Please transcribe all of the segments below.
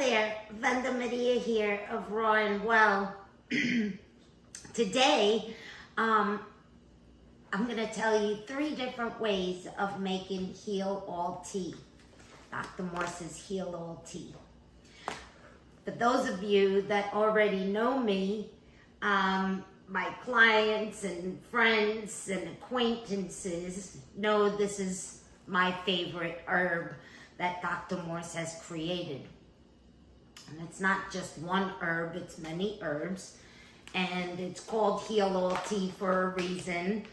there, Vanda here of rawandwell. Today, I'm going to tell you 3 different ways of making Heal All Tea. Dr. Morse's Heal All Tea. For those of you that already know me, my clients and friends and acquaintances know this is my favorite herb that Dr. Morse has created. And it's not just one herb, it's many herbs. And it's called Heal All Tea for a reason.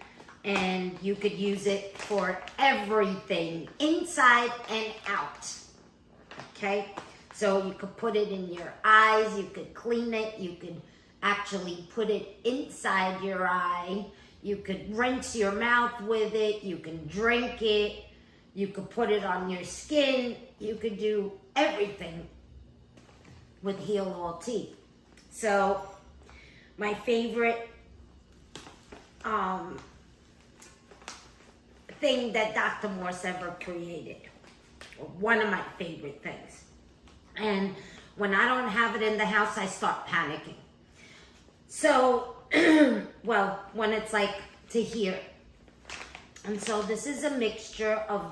And you could use it for everything, inside and out. Okay? So you could put it in your eyes, you could clean it, you could actually put it inside your eye. You could rinse your mouth with it, you can drink it, you could put it on your skin, you could do everything with Heal All Tea. So my favorite thing that Dr. Morse ever created, or one of my favorite things. And when I don't have it in the house, I start panicking. So, well, when it's like to here. And so this is a mixture of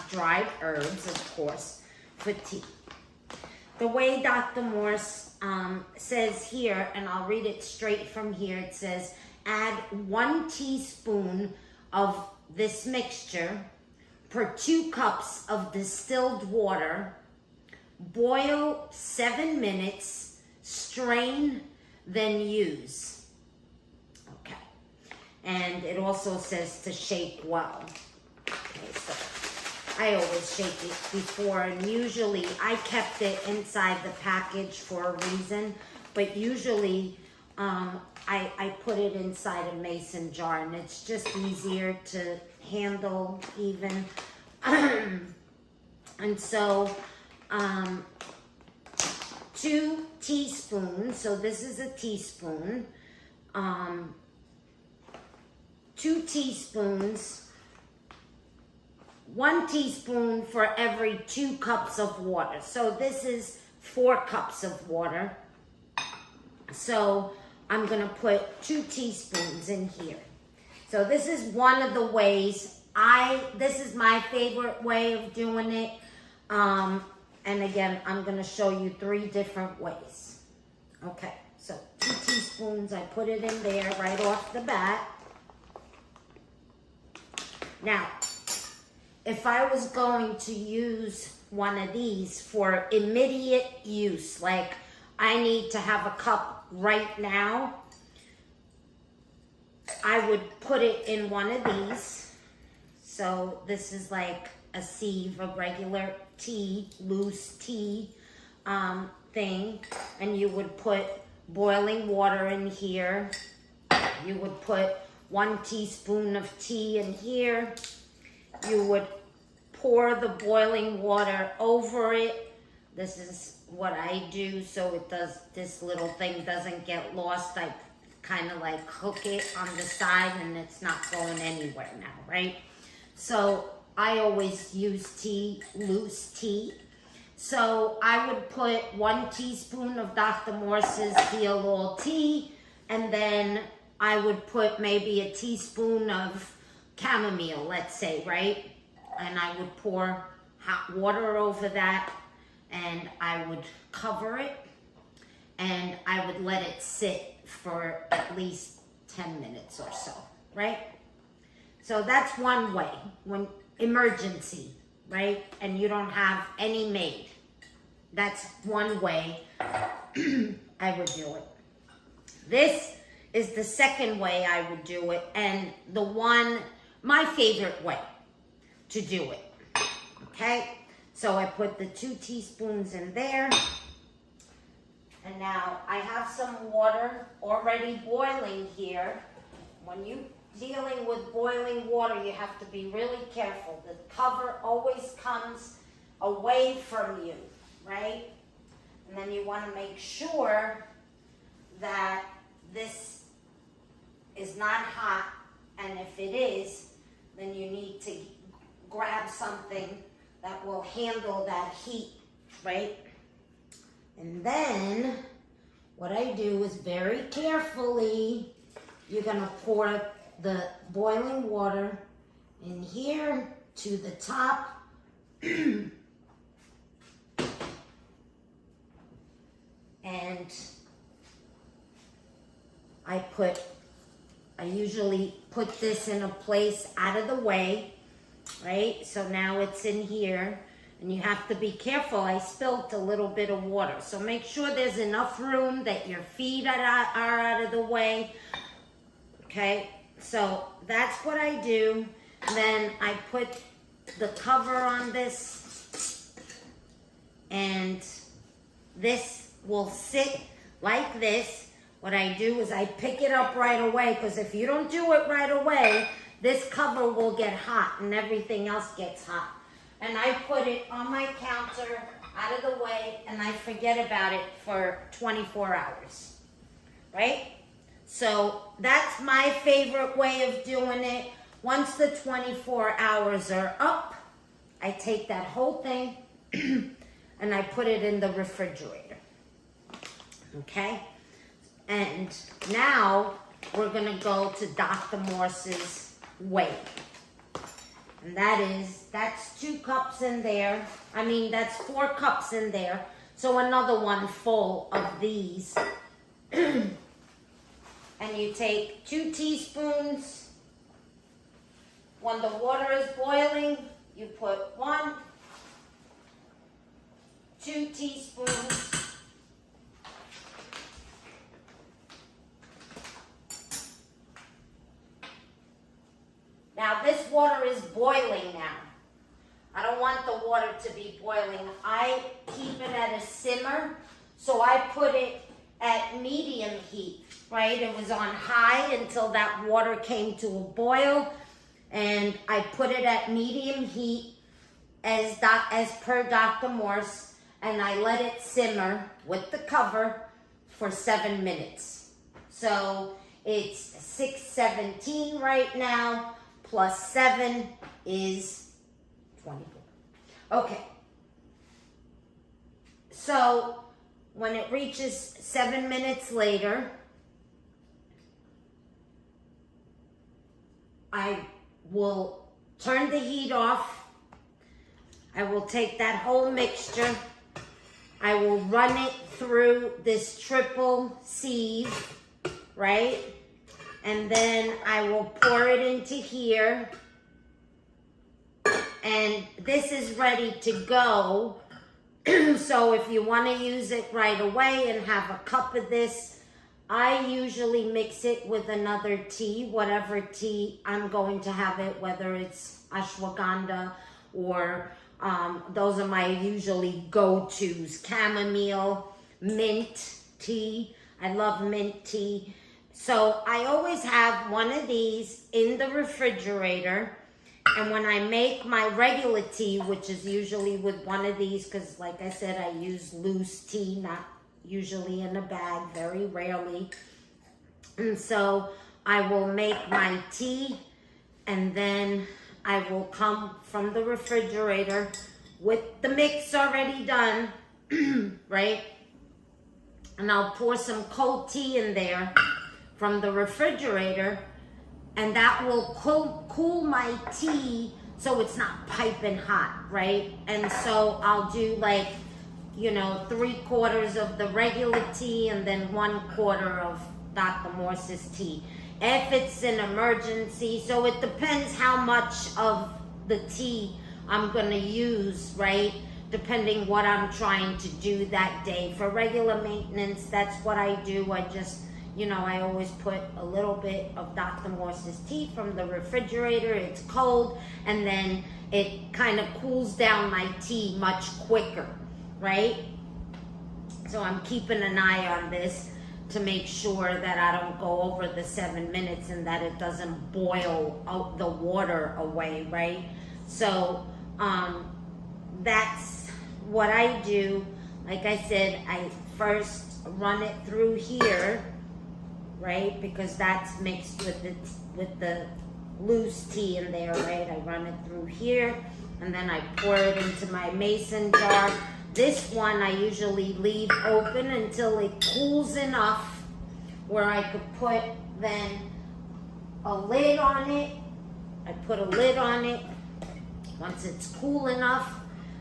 dried herbs, of course, for tea. The way Dr. Morse says here, and I'll read it straight from here, it says, add 1 teaspoon of this mixture per 2 cups of distilled water. Boil 7 minutes, strain, then use. Okay. And it also says to shake well. Okay, so I always shake it before, and usually I kept it inside the package for a reason, but usually I put it inside a mason jar, and it's just easier to handle even. And so 2 teaspoons, so this is a teaspoon, 2 teaspoons, 1 teaspoon for every 2 cups of water. So this is 4 cups of water. So I'm going to put 2 teaspoons in here. So this is one of the ways this is my favorite way of doing it. And again, I'm going to show you 3 different ways. Okay, so 2 teaspoons, I put it in there right off the bat. Now, if I was going to use one of these for immediate use, like I need to have a cup right now, I would put it in one of these. So this is like a sieve, a regular tea, loose tea thing. And you would put boiling water in here. You would put 1 teaspoon of tea in here. You would pour the boiling water over it. This is what I do so this little thing doesn't get lost. I kind of like hook it on the side and it's not going anywhere now, right? So I always use tea, loose tea. So I would put 1 teaspoon of Dr. Morse's Heal All Tea, and then I would put maybe a teaspoon of chamomile, let's say, right? And I would pour hot water over that, and I would cover it, and I would let it sit for at least 10 minutes or so, right? So that's one way, when emergency, right? And you don't have any made. That's one way I would do it. This is the second way I would do it, and my favorite way to do it, okay? So I put the 2 teaspoons in there, and now I have some water already boiling here. When you're dealing with boiling water, you have to be really careful. The cover always comes away from you, right? And then you want to make sure that this is not hot, and if it is, then you need to grab something that will handle that heat, right? And then what I do is very carefully, you're gonna pour the boiling water in here to the top. And I usually put this in a place out of the way, right? So now it's in here, and you have to be careful. I spilled a little bit of water. So make sure there's enough room that your feet are out of the way, okay? So that's what I do. Then I put the cover on this, and this will sit like this. What I do is I pick it up right away, because if you don't do it right away, this cover will get hot and everything else gets hot. And I put it on my counter out of the way, and I forget about it for 24 hours, right? So that's my favorite way of doing it. Once the 24 hours are up, I take that whole thing and I put it in the refrigerator, okay? And now we're gonna go to Dr. Morse's way. And that's 2 cups in there. I mean, that's 4 cups in there. So another one full of these. And you take 2 teaspoons. When the water is boiling, you put 1, 2 teaspoons. Now this water is boiling now. I don't want the water to be boiling. I keep it at a simmer, so I put it at medium heat, right? It was on high until that water came to a boil, and I put it at medium heat as per Dr. Morse, and I let it simmer with the cover for 7 minutes. So it's 6:17 right now. Plus 7 is 24. Okay. So when it reaches 7 minutes later, I will turn the heat off. I will take that whole mixture. I will run it through this triple sieve, right? And then I will pour it into here. And this is ready to go. So if you want to use it right away and have a cup of this, I usually mix it with another tea, whatever tea I'm going to have it, whether it's ashwagandha or those are my usually go-tos. Chamomile, mint tea. I love mint tea. So I always have one of these in the refrigerator, and when I make my regular tea, which is usually with one of these, because like I said, I use loose tea, not usually in a bag, very rarely. And so I will make my tea, and then I will come from the refrigerator with the mix already done, right? And I'll pour some cold tea in there from the refrigerator, and that will cool my tea so it's not piping hot, right? And so I'll do like, 3/4 of the regular tea and then 1/4 of Dr. Morse's tea. If it's an emergency, so it depends how much of the tea I'm gonna use, right? Depending what I'm trying to do that day. For regular maintenance, that's what I do. I just, I always put a little bit of Dr. Morse's tea from the refrigerator. It's cold, and then it kind of cools down my tea much quicker, right? So I'm keeping an eye on this to make sure that I don't go over the 7 minutes and that it doesn't boil out the water away, right? So that's what I do. Like I said, I first run it through here, right? Because that's mixed with the loose tea in there, right? I run it through here, and then I pour it into my mason jar. This one I usually leave open until it cools enough where I could put then a lid on it. I put a lid on it once it's cool enough,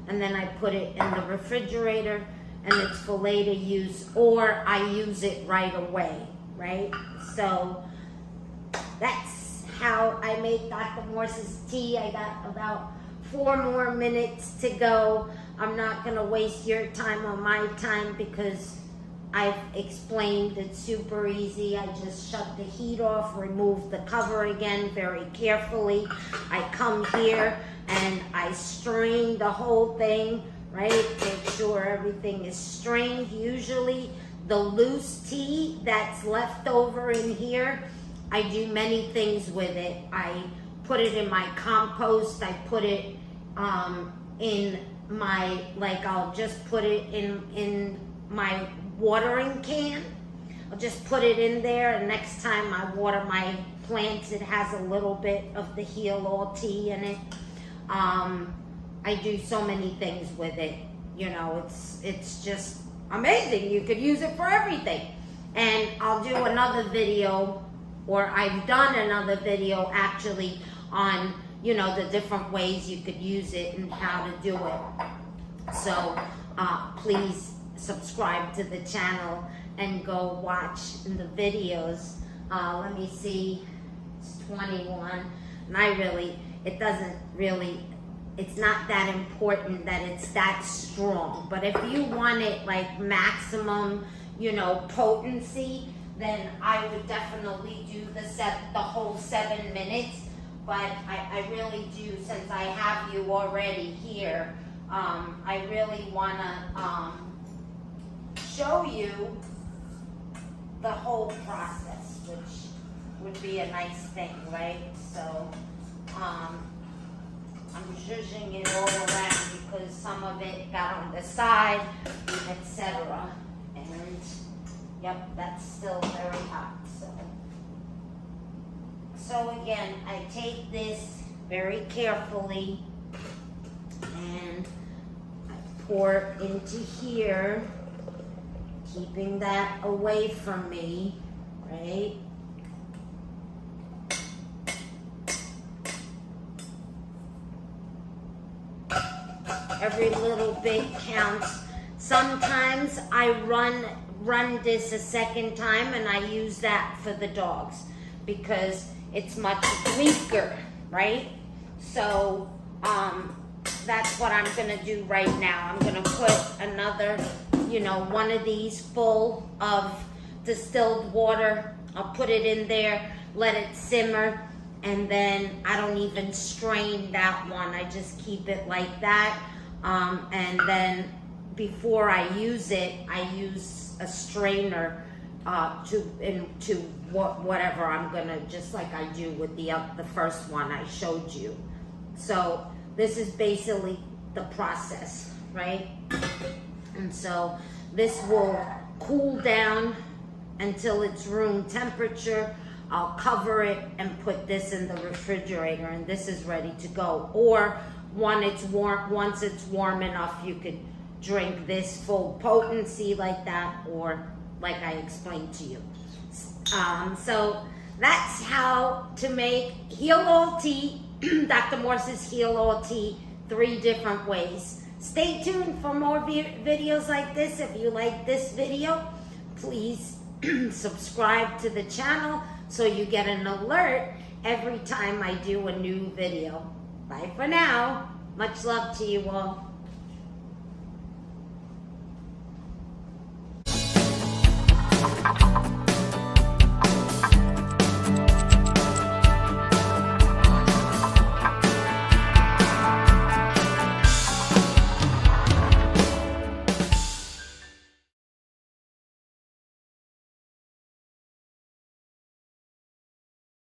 and then I put it in the refrigerator, and it's for later use, or I use it right away, right? So that's how I make Dr. Morse's tea. I got about 4 more minutes to go. I'm not gonna waste your time or my time because I've explained it's super easy. I just shut the heat off, remove the cover again very carefully. I come here and I strain the whole thing, right? Make sure everything is strained. Usually the loose tea that's left over in here, I do many things with it. I put it in my compost. I put it in my, like I'll just put it in my watering can. I'll just put it in there, and next time I water my plants, it has a little bit of the heal all tea in it. I do so many things with it. You know, it's just amazing. You could use it for everything. And I'll do another video, or I've done another video actually on, you know, the different ways you could use it and how to do it. So please subscribe to the channel and go watch the videos. Let me see, it's 21, and it's not that important that it's that strong. But if you want it like maximum, you know, potency, then I would definitely do the whole 7 minutes. But I really do, since I have you already here, I really wanna show you the whole process, which would be a nice thing, right? So I'm zhuzhing it all around because some of it got on the side, etc. And yep, that's still very hot. So again, I take this very carefully and I pour it into here, keeping that away from me, right? Every little bit counts. Sometimes I run this a second time, and I use that for the dogs because it's much weaker, right? So that's what I'm gonna do right now. I'm gonna put another, you know, one of these full of distilled water. I'll put it in there, let it simmer, and then I don't even strain that one. I just keep it like that. And then before I use it, I use a strainer to whatever I'm gonna, just like I do with the first one I showed you. So this is basically the process, right? And so this will cool down until it's room temperature. I'll cover it and put this in the refrigerator, and this is ready to go. Or once it's warm enough, you could drink this full potency like that, or like I explained to you. So that's how to make Heal All Tea, Dr. Morse's Heal All Tea, 3 different ways. Stay tuned for more videos like this. If you like this video, please subscribe to the channel so you get an alert every time I do a new video. Bye for now. Much love to you all.